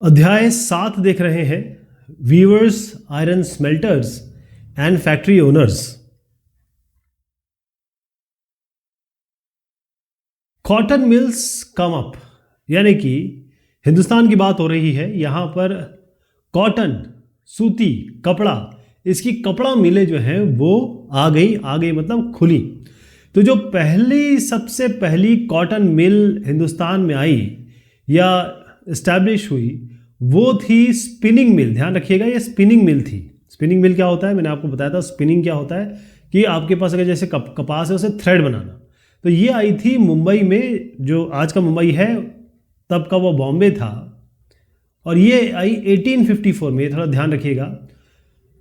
अध्याय 7 देख रहे हैं, weavers, iron smelters and factory owners. Cotton mills come up, यानी कि हिंदुस्तान की बात हो रही है। यहाँ पर कॉटन, सूती कपड़ा, इसकी कपड़ा मिलें जो हैं वो आ गई मतलब खुली। तो जो सबसे पहली कॉटन मिल हिंदुस्तान में आई या इस्टेब्लिश हुई वो थी स्पिनिंग मिल। ध्यान रखिएगा, ये स्पिनिंग मिल थी। स्पिनिंग मिल क्या होता है, मैंने आपको बताया था। स्पिनिंग क्या होता है कि आपके पास अगर जैसे कपास है उसे थ्रेड बनाना। तो ये आई थी मुंबई में, जो आज का मुंबई है तब का वो बॉम्बे था, और ये आई 1854 में, थोड़ा ध्यान रखिएगा।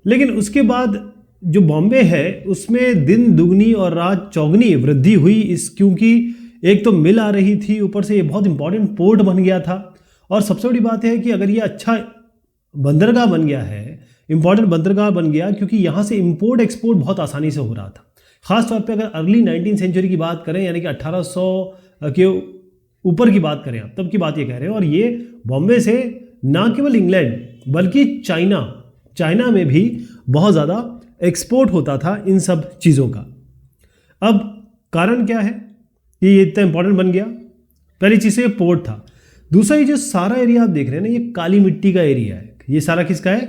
लेकिन उसके बाद जो बॉम्बे है उसमें दिन दुगनी और रात चौगनी वृद्धि हुई, क्योंकि एक तो मिल आ रही थी, ऊपर से ये बहुत इंपॉर्टेंट पोर्ट बन गया था। और सबसे बड़ी बात है कि अगर ये अच्छा बंदरगाह बन गया है, इंपॉर्टेंट बंदरगाह बन गया, क्योंकि यहाँ से इंपोर्ट एक्सपोर्ट बहुत आसानी से हो रहा था। ख़ास तौर पे अगर अर्ली 19th सेंचुरी की बात करें, यानी कि 1800 के ऊपर की बात करें आप, तब की बात ये कह रहे हैं। और ये बॉम्बे से ना केवल इंग्लैंड बल्कि चाइना में भी बहुत ज़्यादा एक्सपोर्ट होता था इन सब चीज़ों का। अब कारण क्या है कि ये इतना इंपॉर्टेंट बन गया? पहली चीज़ से ये पोर्ट था। दूसरा, ये जो सारा एरिया आप देख रहे हैं ना, ये काली मिट्टी का एरिया है। ये सारा किसका है?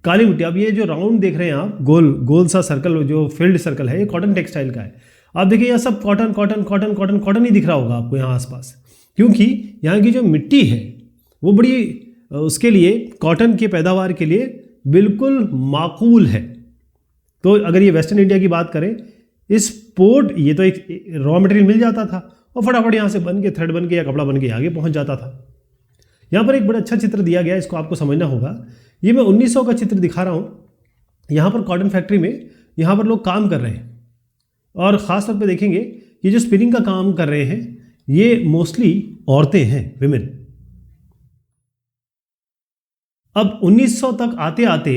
काली मिट्टी। अब ये जो राउंड देख रहे हैं आप, गोल सा सर्कल, जो फील्ड सर्कल है, ये कॉटन टेक्सटाइल का है। आप देखिए यहाँ सब cotton cotton cotton cotton cotton ही दिख रहा होगा आपको यहाँ आसपास, क्योंकि यहाँ की जो मिट्टी है वो बड़ी उसके लिए, कॉटन की पैदावार के लिए बिल्कुल माकूल है। तो अगर ये वेस्टर्न इंडिया की बात करें, इस पोर्ट, ये तो एक रॉ मटेरियल मिल जाता था और फटाफट यहाँ से बन के, थ्रेड बन के या कपड़ा बन के आगे पहुँच जाता था। यहाँ पर एक बड़ा अच्छा चित्र दिया गया है, इसको आपको समझना होगा। ये मैं 1900 का चित्र दिखा रहा हूँ। यहाँ पर कॉटन फैक्ट्री में यहाँ पर लोग काम कर रहे हैं, और ख़ास तौर पे देखेंगे ये जो स्पिनिंग का काम कर रहे हैं ये मोस्टली औरतें हैं, विमेन। अब 1900 तक आते आते,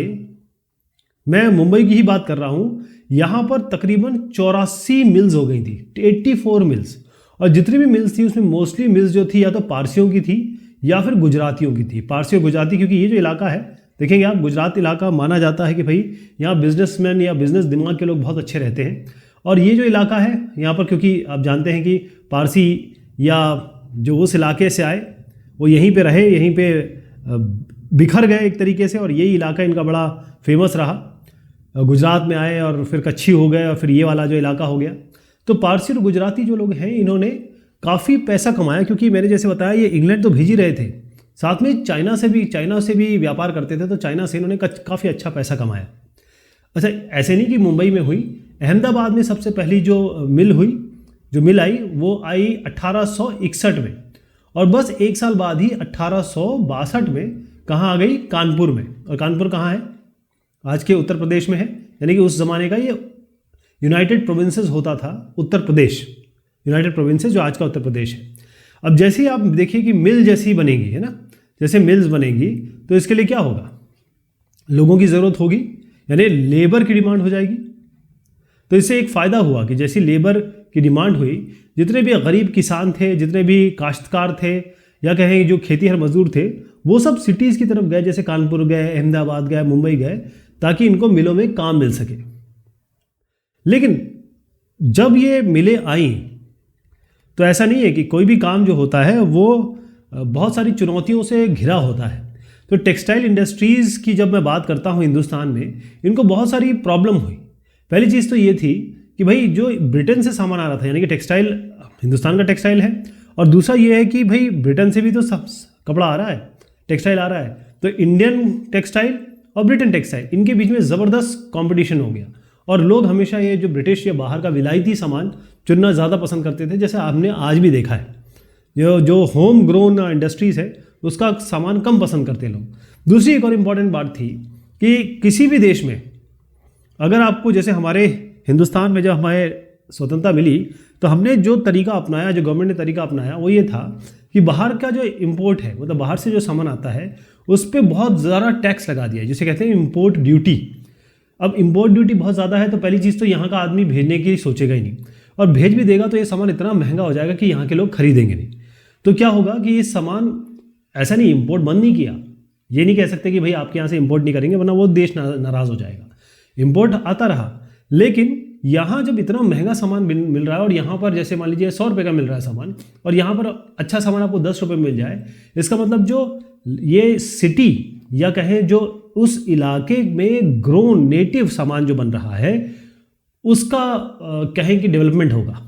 मैं मुंबई की ही बात कर रहा हूँ, यहाँ पर तकरीबन 84 मिल्स हो गई थी, 84 मिल्स। और जितनी भी मिल्स थी उसमें मोस्टली मिल्स जो थी या तो पारसियों की थी या फिर गुजरातियों की थी। पारसी और गुजराती, क्योंकि ये जो इलाका है, देखेंगे आप, गुजरात इलाका माना जाता है कि भाई यहाँ बिजनेसमैन या बिजनेस दिमाग के लोग बहुत अच्छे रहते हैं। और ये जो इलाका है यहाँ पर, क्योंकि आप जानते हैं कि पारसी या जो उस इलाके से आए वो यहीं पे रहे, यहीं पे बिखर गए एक तरीके से, और यही इलाका इनका बड़ा फेमस रहा। गुजरात में आए और फिर कच्छी हो गए और फिर ये वाला जो इलाका हो गया। तो पारसी और गुजराती जो लोग हैं, इन्होंने काफ़ी पैसा कमाया, क्योंकि मैंने जैसे बताया ये इंग्लैंड तो भेज ही रहे थे, साथ में चाइना से भी व्यापार करते थे। तो चाइना से इन्होंने काफ़ी अच्छा पैसा कमाया। अच्छा, ऐसे नहीं कि मुंबई में हुई, अहमदाबाद में सबसे पहली जो मिल आई वो आई 1861 में, और बस एक साल बाद ही 1862 में कहाँ आ गई? कानपुर में। और कानपुर कहाँ है? आज के उत्तर प्रदेश में है। यानी कि उस ज़माने का ये यूनाइटेड प्रोविंसेस होता था, उत्तर प्रदेश, यूनाइटेड प्रोविंसेस जो आज का उत्तर प्रदेश है। अब जैसे ही आप देखिए कि मिल जैसी बनेगी, है ना, जैसे मिल्स बनेगी तो इसके लिए क्या होगा? लोगों की ज़रूरत होगी, यानी लेबर की डिमांड हो जाएगी। तो इससे एक फ़ायदा हुआ कि जैसी लेबर की डिमांड हुई, जितने भी गरीब किसान थे, जितने भी काश्तकार थे, या कहें जो खेतीहर मजदूर थे, वो सब सिटीज़ की तरफ गए, जैसे कानपुर गए, अहमदाबाद गए, मुंबई गए, ताकि इनको मिलों में काम मिल सके। लेकिन जब ये मिलें आई तो ऐसा नहीं है कि कोई भी काम जो होता है वो बहुत सारी चुनौतियों से घिरा होता है। तो टेक्सटाइल इंडस्ट्रीज़ की जब मैं बात करता हूँ हिंदुस्तान में, इनको बहुत सारी प्रॉब्लम हुई। पहली चीज़ तो ये थी कि भाई जो ब्रिटेन से सामान आ रहा था, यानी कि टेक्सटाइल हिंदुस्तान का टेक्सटाइल है, और दूसरा ये है कि भाई ब्रिटेन से भी तो सब कपड़ा आ रहा है, टेक्सटाइल आ रहा है। तो इंडियन टेक्सटाइल और ब्रिटेन टेक्सटाइल, इनके बीच में ज़बरदस्त कंपटीशन हो गया। और लोग हमेशा ये जो ब्रिटिश या बाहर का विलायती सामान चुनना ज़्यादा पसंद करते थे, जैसे आपने आज भी देखा है। जो होम ग्रोन इंडस्ट्रीज़ है उसका सामान कम पसंद करते लोग। दूसरी एक और इम्पॉर्टेंट बात थी कि किसी भी देश में अगर आपको, जैसे हमारे हिंदुस्तान में जब हमारे स्वतंत्रता मिली तो हमने जो तरीका अपनाया, जो गवर्नमेंट ने तरीका अपनाया, वो ये था कि बाहर का जो इम्पोर्ट है, मतलब बाहर से जो सामान आता है, उस पर बहुत ज़्यादा टैक्स लगा दिया, जिसे कहते हैं इम्पोर्ट ड्यूटी। अब इम्पोर्ट ड्यूटी बहुत ज़्यादा है तो पहली चीज़ तो यहाँ का आदमी भेजने की सोचेगा ही नहीं, और भेज भी देगा तो ये सामान इतना महंगा हो जाएगा कि यहाँ के लोग खरीदेंगे नहीं। तो क्या होगा कि ये सामान, ऐसा नहीं इम्पोर्ट बंद नहीं किया, ये नहीं कह सकते कि भाई आपके यहाँ से इंपोर्ट नहीं करेंगे वरना वो देश नाराज हो जाएगा। इंपोर्ट आता रहा, लेकिन यहाँ जब इतना महंगा सामान मिल रहा है और यहाँ पर जैसे मान लीजिए 100 रुपये का मिल रहा है सामान और यहाँ पर अच्छा सामान आपको 10 रुपये मिल जाए, इसका मतलब जो ये सिटी या कहें जो उस इलाके में ग्रोन नेटिव सामान जो बन रहा है उसका कहें कि डेवलपमेंट होगा,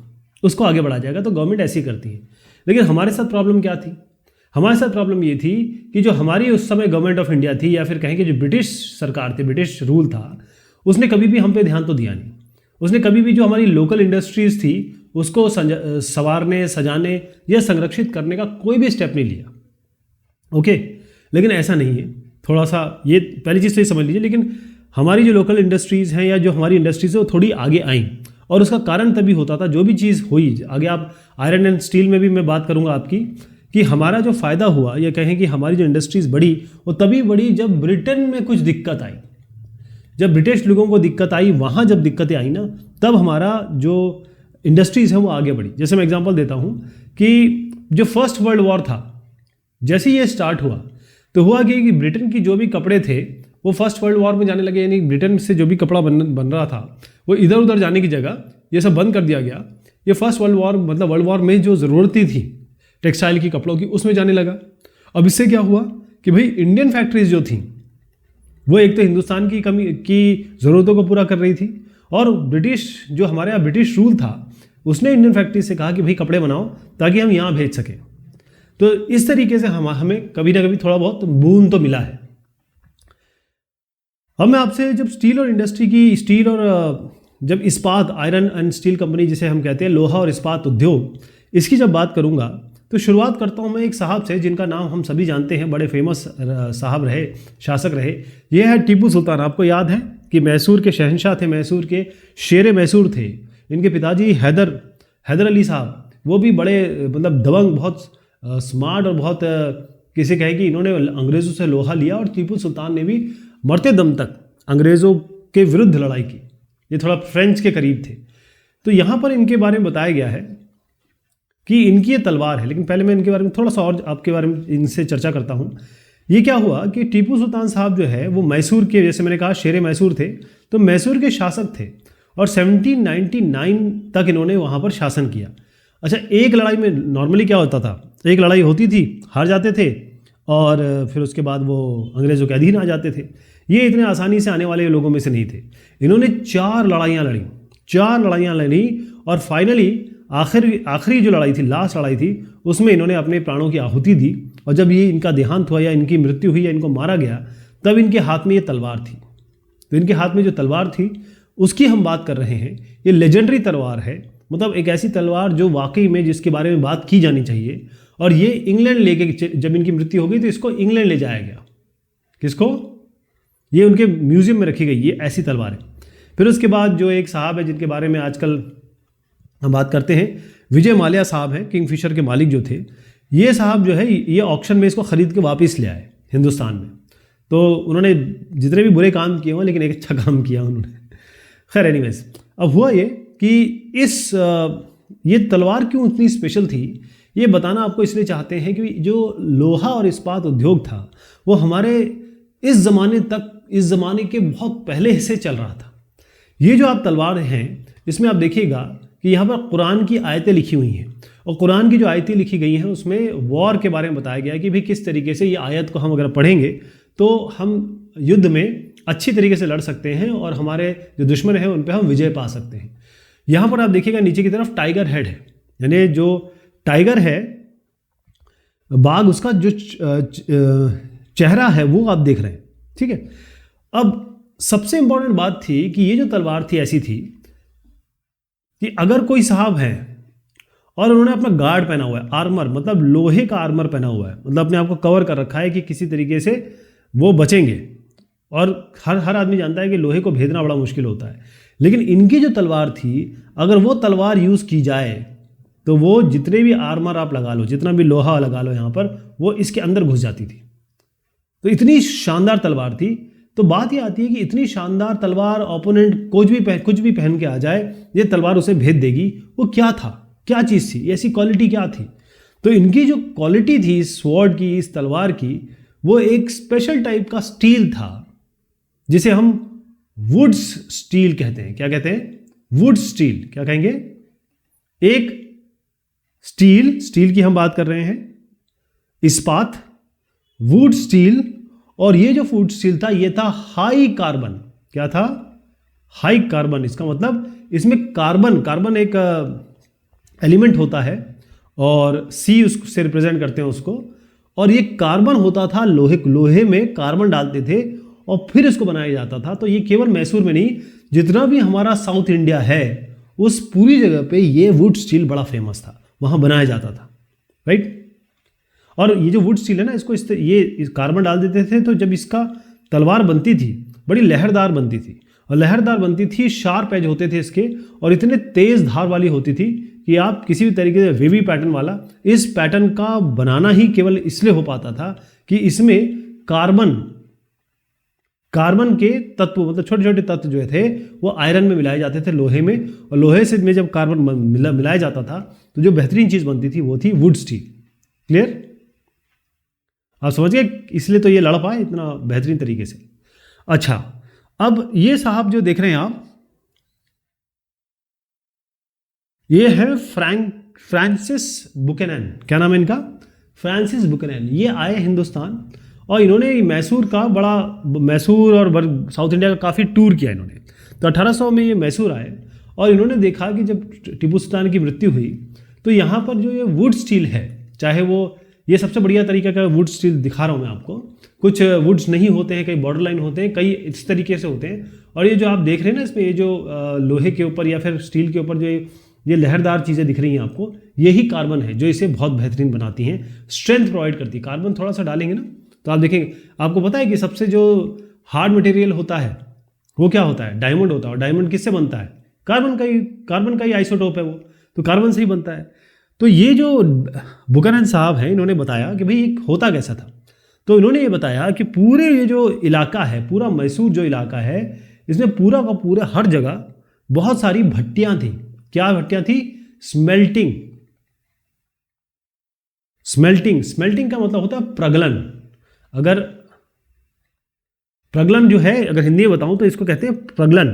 उसको आगे बढ़ा जाएगा। तो गवर्नमेंट ऐसी करती है। लेकिन हमारे साथ प्रॉब्लम क्या थी? हमारे साथ प्रॉब्लम ये थी कि जो हमारी उस समय गवर्नमेंट ऑफ इंडिया थी या फिर कहें कि जो ब्रिटिश सरकार थी, ब्रिटिश रूल था, उसने कभी भी हम पे ध्यान तो दिया नहीं। उसने कभी भी जो हमारी लोकल इंडस्ट्रीज़ थी उसको संवारने, सजाने या संरक्षित करने का कोई भी स्टेप नहीं लिया। ओके, लेकिन ऐसा नहीं है। थोड़ा सा ये पहली चीज़ तो ये समझ लीजिए, लेकिन हमारी जो लोकल इंडस्ट्रीज़ हैं या जो हमारी इंडस्ट्रीज़ है वो थोड़ी आगे आई और उसका कारण तभी होता था, जो भी चीज़ हुई आगे, आप आयरन एंड स्टील में भी मैं बात करूँगा आपकी, कि हमारा जो फ़ायदा हुआ या कहें कि हमारी जो इंडस्ट्रीज़ बढ़ी वो तभी बढ़ी जब ब्रिटेन में कुछ दिक्कत आई। जब ब्रिटिश लोगों को दिक्कत आई, वहाँ जब दिक्कतें आई ना, तब हमारा जो इंडस्ट्रीज़ है वो आगे बढ़ी। जैसे मैं एग्जांपल देता हूँ कि जो फर्स्ट वर्ल्ड वॉर था, जैसे ये स्टार्ट हुआ तो हुआ कि ब्रिटेन की जो भी कपड़े थे वो फर्स्ट वर्ल्ड वॉर में जाने लगे। यानी ब्रिटेन से जो भी कपड़ा बन रहा था वो इधर उधर जाने की जगह ये सब बंद कर दिया गया। ये फर्स्ट वर्ल्ड वॉर मतलब वर्ल्ड वॉर में जो ज़रूरतें थी टेक्सटाइल की, कपड़ों की, उसमें जाने लगा। अब इससे क्या हुआ कि भाई इंडियन फैक्ट्रीज जो थी वो एक तो हिंदुस्तान की कमी की ज़रूरतों को पूरा कर रही थी और ब्रिटिश जो हमारे यहाँ ब्रिटिश रूल था उसने इंडियन फैक्ट्री से कहा कि भाई कपड़े बनाओ ताकि हम यहाँ भेज सकें। तो इस तरीके से हमें कभी ना कभी थोड़ा बहुत बून तो मिला है। अब मैं आपसे जब स्टील और इंडस्ट्री की, स्टील और जब इस्पात, आयरन एंड स्टील कंपनी जिसे हम कहते हैं, लोहा और इस्पात उद्योग, इसकी जब बात करूँगा तो शुरुआत करता हूँ मैं एक साहब से जिनका नाम हम सभी जानते हैं, बड़े फेमस साहब रहे, शासक रहे। ये है टीपू सुल्तान। आपको याद है कि मैसूर के शहंशाह थे, मैसूर के शेर मैसूर थे। इनके पिताजी हैदर अली साहब, वो भी बड़े मतलब दबंग, बहुत स्मार्ट और बहुत किसे कहे कि इन्होंने अंग्रेज़ों से लोहा लिया और टीपू सुल्तान ने भी मरते दम तक अंग्रेज़ों के विरुद्ध लड़ाई की। ये थोड़ा फ्रेंच के करीब थे। तो यहाँ पर इनके बारे में बताया गया है कि इनकी ये तलवार है। लेकिन पहले मैं इनके बारे में थोड़ा सा और आपके बारे में इनसे चर्चा करता हूँ। ये क्या हुआ कि टीपू सुल्तान साहब जो है वो मैसूर के, जैसे मैंने कहा, शेर मैसूर थे, तो मैसूर के शासक थे और 1799 तक इन्होंने वहाँ पर शासन किया। अच्छा, एक लड़ाई में नॉर्मली क्या होता था, एक लड़ाई होती थी, हार जाते थे और फिर उसके बाद वो अंग्रेज़ों के अधीन आ जाते थे। ये इतने आसानी से आने वाले लोगों में से नहीं थे। इन्होंने 4 लड़ाइयाँ लड़ी और फाइनली आखिरी जो लड़ाई थी, लास्ट लड़ाई थी, उसमें इन्होंने अपने प्राणों की आहुति दी। और जब ये इनका देहांत हुआ या इनकी मृत्यु हुई या इनको मारा गया, तब इनके हाथ में ये तलवार थी। तो इनके हाथ में जो तलवार थी उसकी हम बात कर रहे हैं। ये लेजेंडरी तलवार है, मतलब एक ऐसी तलवार जो वाकई में जिसके बारे में बात की जानी चाहिए। और ये इंग्लैंड लेके, जब इनकी मृत्यु हो गई तो इसको इंग्लैंड ले जाया गया। किसको? ये उनके म्यूजियम में रखी गई ये ऐसी तलवार है। फिर उसके बाद जो एक साहब है जिनके बारे में आजकल हम बात करते हैं, विजय माल्या साहब हैं, किंगफिशर के मालिक जो थे। ये साहब जो है ये ऑक्शन में इसको ख़रीद के वापस ले आए हिंदुस्तान में। तो उन्होंने जितने भी बुरे काम किए हुए, लेकिन एक अच्छा काम किया उन्होंने। खैर एनीवेज, अब हुआ ये कि ये तलवार क्यों इतनी स्पेशल थी, ये बताना आपको इसलिए चाहते हैं कि जो लोहा और इस्पात उद्योग था वो हमारे इस ज़माने के बहुत पहले से चल रहा था। ये जो आप तलवार हैं, इसमें आप देखिएगा कि यहाँ पर कुरान की आयतें लिखी हुई हैं और कुरान की जो आयतें लिखी गई हैं उसमें वॉर के बारे में बताया गया है कि भाई किस तरीके से ये आयत को हम अगर पढ़ेंगे तो हम युद्ध में अच्छी तरीके से लड़ सकते हैं और हमारे जो दुश्मन हैं उन पर हम विजय पा सकते हैं। यहाँ पर आप देखिएगा नीचे की तरफ टाइगर हेड है, यानी जो टाइगर है, बाघ, उसका जो चेहरा है वो आप देख रहे हैं। ठीक है। अब सबसे इंपॉर्टेंट बात थी कि ये जो तलवार थी ऐसी थी कि अगर कोई साहब है और उन्होंने अपना गार्ड पहना हुआ है, आर्मर मतलब लोहे का आर्मर पहना हुआ है, मतलब अपने आप को कवर कर रखा है कि किसी तरीके से वो बचेंगे। और हर आदमी जानता है कि लोहे को भेदना बड़ा मुश्किल होता है, लेकिन इनकी जो तलवार थी, अगर वो तलवार यूज़ की जाए तो वो जितने भी आर्मर आप लगा लो, जितना भी लोहा लगा लो यहाँ पर, वो इसके अंदर घुस जाती थी। तो इतनी शानदार तलवार थी। तो बात ये आती है कि इतनी शानदार तलवार ओपोनेंट कुछ भी पहन के आ जाए, ये तलवार उसे भेद देगी। वो क्या था, क्या चीज़ थी, ऐसी क्वालिटी क्या थी? तो इनकी जो क्वालिटी थी इस स्वॉर्ड की, इस तलवार की, वो एक स्पेशल टाइप का स्टील था जिसे हम वुड्स स्टील कहते हैं। क्या कहते हैं? Would steel. क्या कहेंगे? एक स्टील की हम बात कर रहे हैं, इस्पात, वुड स्टील। और ये जो वुड स्टील था ये था हाई कार्बन। क्या था? High carbon. इसका मतलब इसमें कार्बन एक एलिमेंट होता है और सी उससे रिप्रेजेंट करते हैं उसको। और ये कार्बन होता था, लोहे में कार्बन डालते थे और फिर इसको बनाया जाता था। तो ये केवल मैसूर में नहीं, जितना भी हमारा साउथ इंडिया है उस पूरी जगह पे ये वुड स्टील बड़ा फेमस था, वहां बनाया जाता था, राइट। और ये जो वुड स्टील है ना, इसको ये कार्बन डाल देते थे, तो जब इसका तलवार बनती थी बड़ी लहरदार बनती थी, और लहरदार बनती थी, शार्प एज होते थे इसके, और इतने तेज धार वाली होती थी कि आप किसी भी तरीके से वेवी पैटर्न वाला इस पैटर्न का बनाना ही केवल इसलिए हो पाता था कि इसमें कार्बन के तत्व, मतलब छोटे छोटे तत्व जो थे वो आयरन में मिलाए जाते थे, लोहे में, और लोहे से में जब कार्बन मिलाया जाता था तो जो बेहतरीन चीज बनती थी वो थी वुड स्टील। क्लियर? आप समझ गए? इसलिए तो ये लड़ पाए इतना बेहतरीन तरीके से। अच्छा, अब ये साहब जो देख रहे हैं आप, ये है फ्रांसिस बुकेनन। क्या नाम है इनका? फ्रांसिस बुकेनन। ये आए हिंदुस्तान और इन्होंने मैसूर और साउथ इंडिया का काफ़ी टूर किया इन्होंने। तो 1800 में ये मैसूर आए और इन्होंने देखा कि जब टिपू सुल्तान की मृत्यु हुई तो यहाँ पर जो ये वुड स्टील है, चाहे वो, ये सबसे बढ़िया तरीका का वुड स्टील दिखा रहा हूँ मैं आपको। कुछ वुड्स नहीं होते हैं, कई बॉर्डर लाइन होते हैं, कई इस तरीके से होते हैं। और ये जो आप देख रहे हैं ना, इसमें ये जो लोहे के ऊपर या फिर स्टील के ऊपर जो ये लहरदार चीज़ें दिख रही हैं आपको, यही कार्बन है जो इसे बहुत बेहतरीन बनाती हैं, स्ट्रेंथ प्रोवाइड करती है। कार्बन थोड़ा सा डालेंगे ना तो आप देखेंगे, आपको पता है कि सबसे जो हार्ड मटेरियल होता है वो क्या होता है? डायमंड होता है। और डायमंड किससे बनता है? कार्बन का ही आइसोटोप है वो, तो कार्बन से ही बनता है। तो ये जो बुकनन साहब हैं, इन्होंने बताया कि भाई होता कैसा था। तो इन्होंने ये बताया कि पूरे ये जो इलाका है, पूरा मैसूर जो इलाका है, इसमें पूरा का पूरा हर जगह बहुत सारी भट्टियां थी। क्या भट्टियां थी? स्मेल्टिंग का मतलब होता है प्रगलन। अगर प्रगलन जो है, अगर हिंदी में बताऊं तो इसको कहते हैं प्रगलन।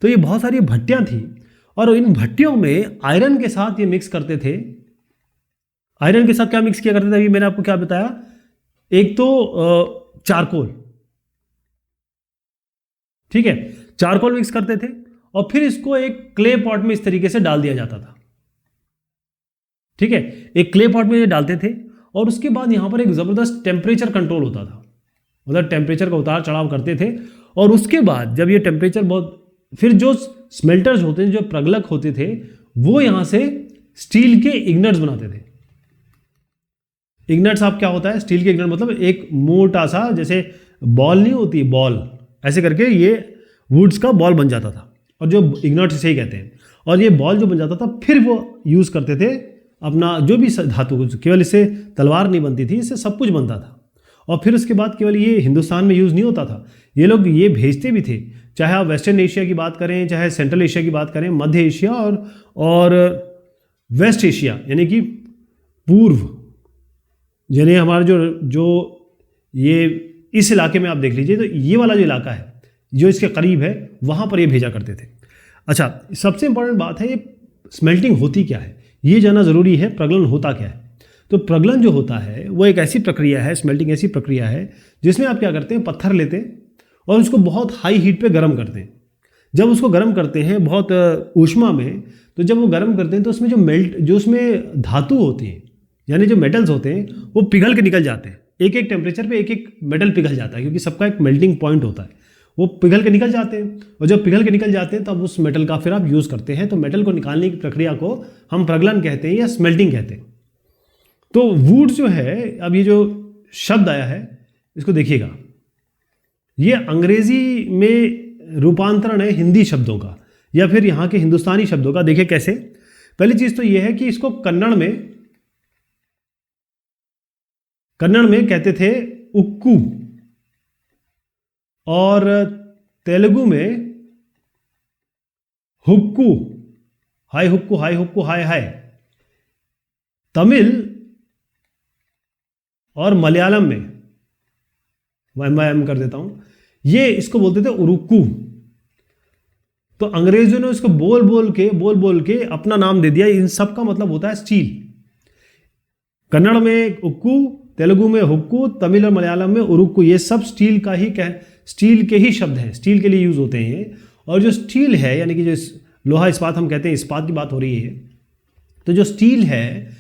तो ये बहुत सारी भट्टियां थी और इन भट्टियों में आयरन के साथ ये मिक्स करते थे। आयरन के साथ क्या मिक्स किया करते थे? अभी मैंने आपको क्या बताया, एक तो चारकोल, ठीक है, चारकोल मिक्स करते थे और फिर इसको एक क्ले पॉट में इस तरीके से डाल दिया जाता था, ठीक है, एक क्ले पॉट में ये डालते थे। और उसके बाद यहां पर एक जबरदस्त टेम्परेचर कंट्रोल होता था, मतलब टेम्परेचर का उतार चढ़ाव करते थे। और उसके बाद जब ये टेम्परेचर बहुत, फिर जो स्मेल्टर्स होते हैं, जो प्रगलक होते थे, वो यहां से स्टील के इग्नेट्स बनाते थे। इग्नेट्स आप क्या होता है? स्टील के इग्नेट मतलब एक मोटा सा, जैसे बॉल नहीं होती, बॉल ऐसे करके ये वुड्स का बॉल बन जाता था, और जो इग्नेट्स इसे ही कहते हैं। और ये बॉल जो बन जाता था फिर वो यूज करते थे अपना जो भी धातु, केवल इससे तलवार नहीं बनती थी, इससे सब कुछ बनता था। और फिर उसके बाद केवल ये हिंदुस्तान में यूज़ नहीं होता था, ये लोग ये भेजते भी थे, चाहे आप वेस्टर्न एशिया की बात करें, चाहे सेंट्रल एशिया की बात करें, मध्य एशिया और वेस्ट एशिया, यानी कि पूर्व, यानी हमारा जो ये इस इलाके में आप देख लीजिए, तो ये वाला जो इलाका है जो इसके करीब है, वहाँ पर ये भेजा करते थे। अच्छा, सबसे इंपॉर्टेंट बात है, ये स्मेल्टिंग होती क्या है, ये जानना ज़रूरी है। प्रगलन होता क्या है? तो प्रगलन जो होता है वो एक ऐसी प्रक्रिया है, स्मेल्टिंग ऐसी प्रक्रिया है जिसमें आप क्या करते हैं, पत्थर लेते हैं और उसको बहुत हाई हीट पे गर्म करते हैं। जब उसको गर्म करते हैं बहुत ऊष्मा में, तो जब वो गर्म करते हैं तो उसमें जो उसमें धातु होती हैं, यानी जो मेटल्स होते हैं, वो पिघल के निकल जाते हैं। एक एक टेम्परेचर पे एक एक मेटल पिघल जाता है, क्योंकि सबका एक मेल्टिंग पॉइंट होता है, वो पिघल के निकल जाते हैं। और जब पिघल के निकल जाते हैं तब उस मेटल का फिर आप यूज़ करते हैं। तो मेटल को निकालने की प्रक्रिया को हम प्रगलन कहते हैं या स्मेल्टिंग कहते हैं। तो वुड जो है, अब ये जो शब्द आया है इसको देखिएगा, ये अंग्रेजी में रूपांतरण है हिंदी शब्दों का या फिर यहाँ के हिंदुस्तानी शब्दों का। देखिए कैसे। पहली चीज तो ये है कि इसको कन्नड़ में कहते थे उक्कू, और तेलुगु में हुक्कू, हाय हुक्कू, हाय हुक्कू, हाय हाय। तमिल और मलयालम में एम कर देता हूँ, ये इसको बोलते थे उरुक्कू। तो अंग्रेजों ने उसको बोल बोल के अपना नाम दे दिया। इन सब का मतलब होता है स्टील। कन्नड़ में उक्कू, तेलुगु में हुक्कू, तमिल और मलयालम में उरुक्कू, ये सब स्टील के ही शब्द हैं, स्टील के लिए यूज होते हैं। और जो स्टील है यानी कि जो लोहा इस्पात हम कहते हैं, इस्पात की बात हो रही है, तो जो स्टील है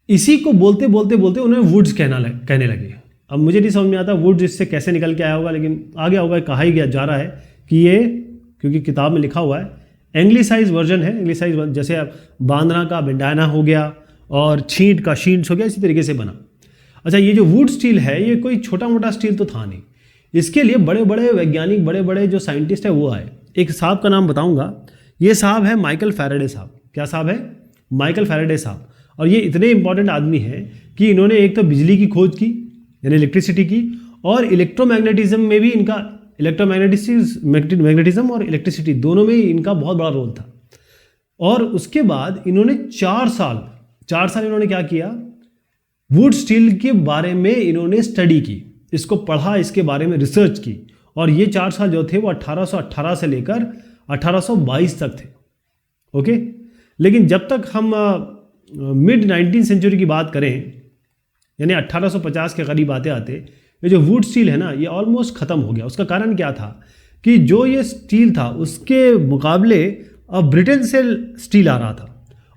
इसी को बोलते उन्हें वुड्स कहने लगे। अब मुझे नहीं समझ में आता वुड्स इससे कैसे निकल के आया होगा, लेकिन आ गया होगा, कहा ही गया जा रहा है कि ये, क्योंकि किताब में लिखा हुआ है, एंग्लिसाइज वर्जन है। एंग्लिसाइज जैसे बांद्रा का बेंडाना हो गया और छींट का शींट्स हो गया, इसी तरीके से बना। अच्छा, ये जो वुड स्टील है ये कोई छोटा मोटा स्टील तो था नहीं। इसके लिए बड़े बड़े वैज्ञानिक, बड़े बड़े जो साइंटिस्ट है वो आए। एक साहब का नाम बताऊंगा, ये साहब है माइकल फैराडे साहब। क्या साहब है? माइकल फैराडे साहब। और ये इतने इंपॉर्टेंट आदमी हैं कि इन्होंने एक तो बिजली की खोज की यानी इलेक्ट्रिसिटी की, और इलेक्ट्रोमैग्नेटिज्म में भी इनका, मैग्नेटिज्म और इलेक्ट्रिसिटी दोनों में इनका बहुत बड़ा रोल था। और उसके बाद इन्होंने 4 साल इन्होंने क्या किया, वुड स्टील के बारे में इन्होंने स्टडी की, इसको पढ़ा, इसके बारे में रिसर्च की। और ये 4 साल जो थे वो 1818 से लेकर 1822 तक थे। ओके, लेकिन जब तक हम मिड 19th सेंचुरी की बात करें, यानी 1850 के करीब आते आते ये जो वुड स्टील है ना, ये ऑलमोस्ट ख़त्म हो गया। उसका कारण क्या था कि जो ये स्टील था उसके मुकाबले अब ब्रिटेन से स्टील आ रहा था,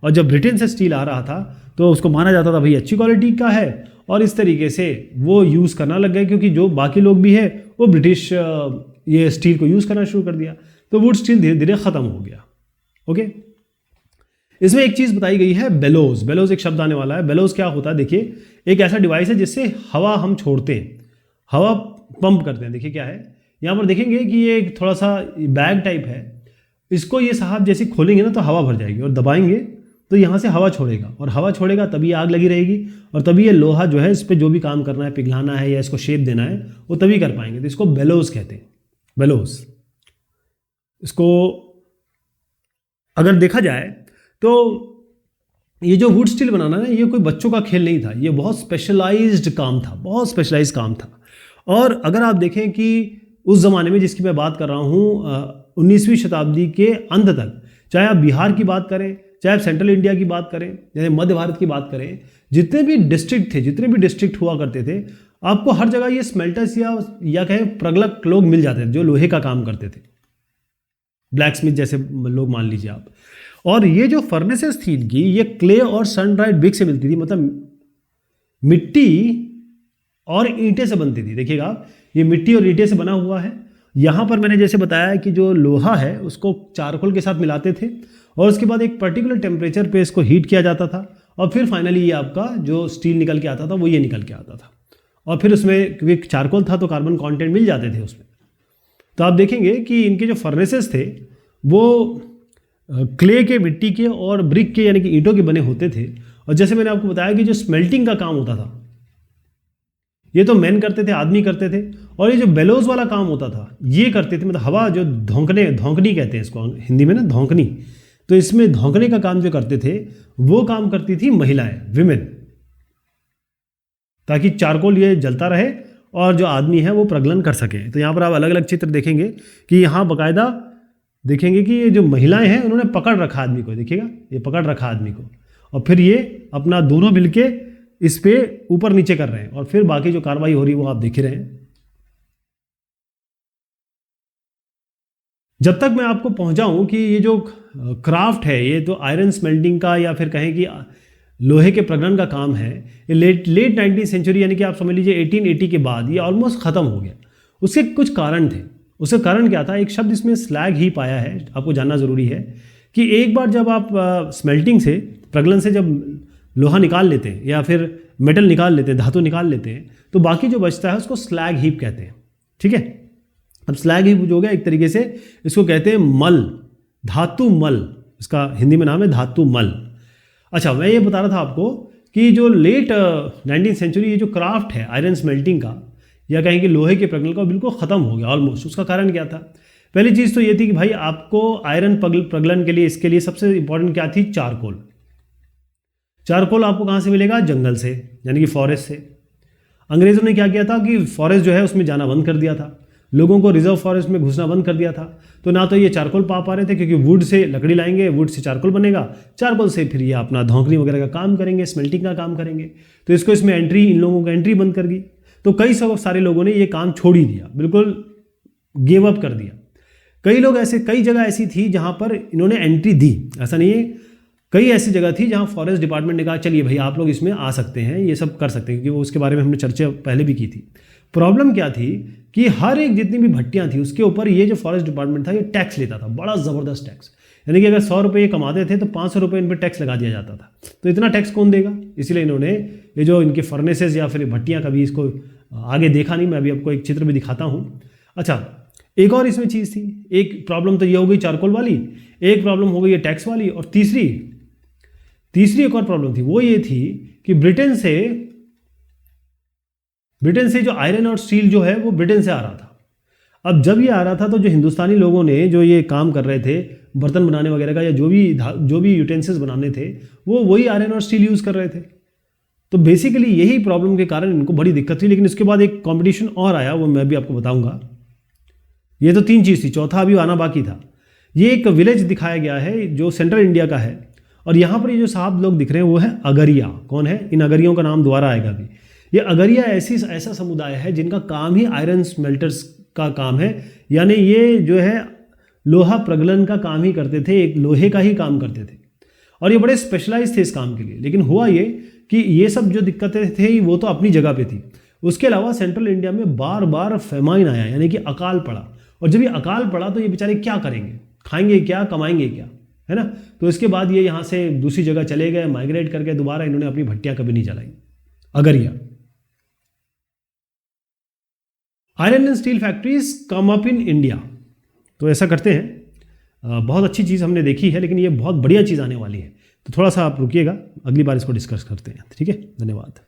और जब ब्रिटेन से स्टील आ रहा था तो उसको माना जाता था भाई अच्छी क्वालिटी का है, और इस तरीके से वो यूज़ करना लग गए, क्योंकि जो बाकी लोग भी है वो ब्रिटिश ये स्टील को यूज़ करना शुरू कर दिया, तो वुड स्टील धीरे धीरे ख़त्म हो गया। ओके, इसमें एक चीज़ बताई गई है, बेलोज एक शब्द आने वाला है। बेलोज क्या होता है? देखिए, एक ऐसा डिवाइस है जिससे हवा हम छोड़ते हैं, हवा पंप करते हैं। देखिए क्या है, यहाँ पर देखेंगे कि ये एक थोड़ा सा बैग टाइप है, इसको ये साहब जैसे खोलेंगे ना तो हवा भर जाएगी, और दबाएंगे तो यहाँ से हवा छोड़ेगा, और हवा छोड़ेगा तभी आग लगी रहेगी, और तभी ये लोहा जो है इस पर जो भी काम करना है, पिघलाना है या इसको शेप देना है, वो तभी कर पाएंगे। तो इसको बेलोज कहते हैं, बेलोज। इसको अगर देखा जाए तो ये जो वुड स्टील बनाना ना, ये कोई बच्चों का खेल नहीं था, ये बहुत स्पेशलाइज्ड काम था, बहुत स्पेशलाइज्ड काम था। और अगर आप देखें कि उस ज़माने में जिसकी मैं बात कर रहा हूँ, 19वीं शताब्दी के अंत तक, चाहे आप बिहार की बात करें, चाहे आप सेंट्रल इंडिया की बात करें, जैसे मध्य भारत की बात करें, जितने भी डिस्ट्रिक्ट हुआ करते थे, आपको हर जगह ये स्मेल्टर्स या कहें प्रगलक लोग मिल जाते थे जो लोहे का काम करते थे, ब्लैक स्मिथ जैसे लोग मान लीजिए आप। और ये जो फर्नेसेस थी इनकी, ये क्ले और सन ड्राइड ब्रिक से मिलती थी, मतलब मिट्टी और ईंटें से बनती थी। देखिएगा आप, ये मिट्टी और ईंटें से बना हुआ है। यहाँ पर मैंने जैसे बताया कि जो लोहा है उसको चारकोल के साथ मिलाते थे, और उसके बाद एक पर्टिकुलर टेम्परेचर पे इसको हीट किया जाता था, और फिर फाइनली ये आपका जो स्टील निकल के आता था वो ये निकल के आता था। और फिर उसमें क्योंकि चारकोल था तो कार्बन कंटेंट मिल जाते थे उसमें। तो आप देखेंगे कि इनके जो फर्नेसेस थे वो क्ले के, मिट्टी के और ब्रिक के यानी कि ईंटों के बने होते थे। और जैसे मैंने आपको बताया कि जो स्मेल्टिंग का काम होता था ये तो मैन करते थे, आदमी करते थे, और ये जो बेलोज वाला काम होता था ये करते थे, मतलब हवा जो धोंकनी कहते हैं इसको हिंदी में ना, धोंकनी। तो इसमें धोंकने का काम जो करते थे वो काम करती थी महिलाएं, विमेन, ताकि चारकोल ये जलता रहे और जो आदमी है वो प्रज्वलन कर सके। तो यहाँ पर आप अलग अलग चित्र देखेंगे कि यहाँ बाकायदा देखेंगे कि ये जो महिलाएं हैं उन्होंने पकड़ रखा आदमी को, देखिएगा ये पकड़ रखा आदमी को, और फिर ये अपना दोनों मिलके इस पे ऊपर नीचे कर रहे हैं, और फिर बाकी जो कार्रवाई हो रही है वो आप देख ही रहे हैं। जब तक मैं आपको पहुंचाऊं कि ये जो क्राफ्ट है, ये तो आयरन स्मेल्टिंग का या फिर कहें कि लोहे के प्रगलन का काम है, ये लेट 19th सेंचुरी यानी कि आप समझ लीजिए 1880 के बाद ये ऑलमोस्ट ख़त्म हो गया। उसके कुछ कारण थे। उसका कारण क्या था? एक शब्द इसमें स्लैग हीप आया है, आपको जानना ज़रूरी है कि एक बार जब आप स्मेल्टिंग से, प्रगलन से जब लोहा निकाल लेते हैं या फिर मेटल निकाल लेते हैं, धातु निकाल लेते हैं, तो बाकी जो बचता है उसको स्लैग हीप कहते हैं। ठीक है, अब स्लैग हीप जो हो गया एक तरीके से इसको कहते हैं मल, धातु मल, इसका हिंदी में नाम है धातु मल। अच्छा, मैं ये बता रहा था आपको कि जो लेट 19th सेंचुरी ये जो क्राफ्ट है आयरन स्मेल्टिंग का या कहें कि लोहे के प्रगलन का, बिल्कुल ख़त्म हो गया ऑलमोस्ट। उसका कारण क्या था? पहली चीज़ तो ये थी कि भाई आपको आयरन प्रगलन के लिए, इसके लिए सबसे इंपॉर्टेंट क्या थी? चारकोल। चारकोल आपको कहाँ से मिलेगा? जंगल से, यानी कि फॉरेस्ट से। अंग्रेज़ों ने क्या किया था कि फॉरेस्ट जो है उसमें जाना बंद कर दिया था, लोगों को रिजर्व फॉरेस्ट में घुसना बंद कर दिया था। तो ना तो ये चारकोल पा रहे थे, क्योंकि वुड से लकड़ी लाएंगे, वुड से चारकोल बनेगा, चारकोल से फिर ये अपना धौंकनी वगैरह का काम करेंगे, स्मेल्टिंग का काम करेंगे। तो इसको इसमें एंट्री, इन लोगों को एंट्री बंद कर दी। तो कई सारे लोगों ने ये काम छोड़ ही दिया, बिल्कुल गिव अप कर दिया। कई जगह ऐसी थी जहाँ पर इन्होंने एंट्री दी, ऐसा नहीं है। कई ऐसी जगह थी जहाँ फॉरेस्ट डिपार्टमेंट ने कहा चलिए भाई आप लोग इसमें आ सकते हैं, ये सब कर सकते हैं, क्योंकि वो उसके बारे में हमने चर्चा पहले भी की थी। प्रॉब्लम क्या थी कि हर एक जितनी भी भट्टियाँ थी उसके ऊपर ये जो फॉरेस्ट डिपार्टमेंट था ये टैक्स लेता था, बड़ा ज़बरदस्त टैक्स। यानी कि अगर 100 रुपये ये कमाते थे तो 500 रुपये इन पर टैक्स लगा दिया जाता था। तो इतना टैक्स कौन देगा, इसीलिए इन्होंने ये जो इनके फर्नेसेस या फिर भट्टियाँ, कभी इसको आगे देखा नहीं, मैं अभी आपको एक चित्र भी दिखाता हूँ। अच्छा, एक और इसमें चीज़ थी, एक प्रॉब्लम तो ये हो गई चारकोल वाली, एक प्रॉब्लम हो गई ये टैक्स वाली, और तीसरी एक और प्रॉब्लम थी, वो ये थी कि ब्रिटेन से जो आयरन और स्टील जो है वो ब्रिटेन से आ रहा था। अब जब ये आ रहा था तो जो हिंदुस्तानी लोगों ने जो ये काम कर रहे थे बर्तन बनाने वगैरह का, या जो भी यूटेंसिल्स बनाने थे, वो वही आयरन और स्टील यूज़ कर रहे थे। तो बेसिकली यही प्रॉब्लम के कारण इनको बड़ी दिक्कत थी। लेकिन इसके बाद एक कॉम्पिटिशन और आया, वो मैं भी आपको बताऊंगा। ये तो 3 चीज़ थी, चौथा अभी आना बाकी था। ये एक विलेज दिखाया गया है जो सेंट्रल इंडिया का है, और यहाँ पर ये जो साहब लोग दिख रहे हैं वो है अगरिया। कौन है? इन अगरियों का नाम दोबारा आएगा अभी। ये अगरिया ऐसा समुदाय है जिनका काम ही आयरन स्मेल्टर्स का काम है, यानी ये जो है लोहा प्रगलन का काम ही करते थे, एक लोहे का ही काम करते थे, और ये बड़े स्पेशलाइज थे इस काम के लिए। लेकिन हुआ ये कि ये सब जो दिक्कतें थे वो तो अपनी जगह पे थी, उसके अलावा सेंट्रल इंडिया में बार बार फेमाइन आया, यानी कि अकाल पड़ा। और जब ये अकाल पड़ा तो ये बेचारे क्या करेंगे, खाएंगे क्या, कमाएंगे क्या, है ना। तो इसके बाद ये यहाँ से दूसरी जगह चले गए, माइग्रेट करके दोबारा इन्होंने अपनी भट्टियाँ कभी नहीं चलाई। Agaria. Iron and steel factories come up in India. तो ऐसा करते हैं, बहुत अच्छी चीज़ हमने देखी है, लेकिन ये बहुत बढ़िया चीज़ आने वाली है। तो थोड़ा सा आप रुकिएगा, अगली बार इसको डिस्कस करते हैं, ठीक है। धन्यवाद।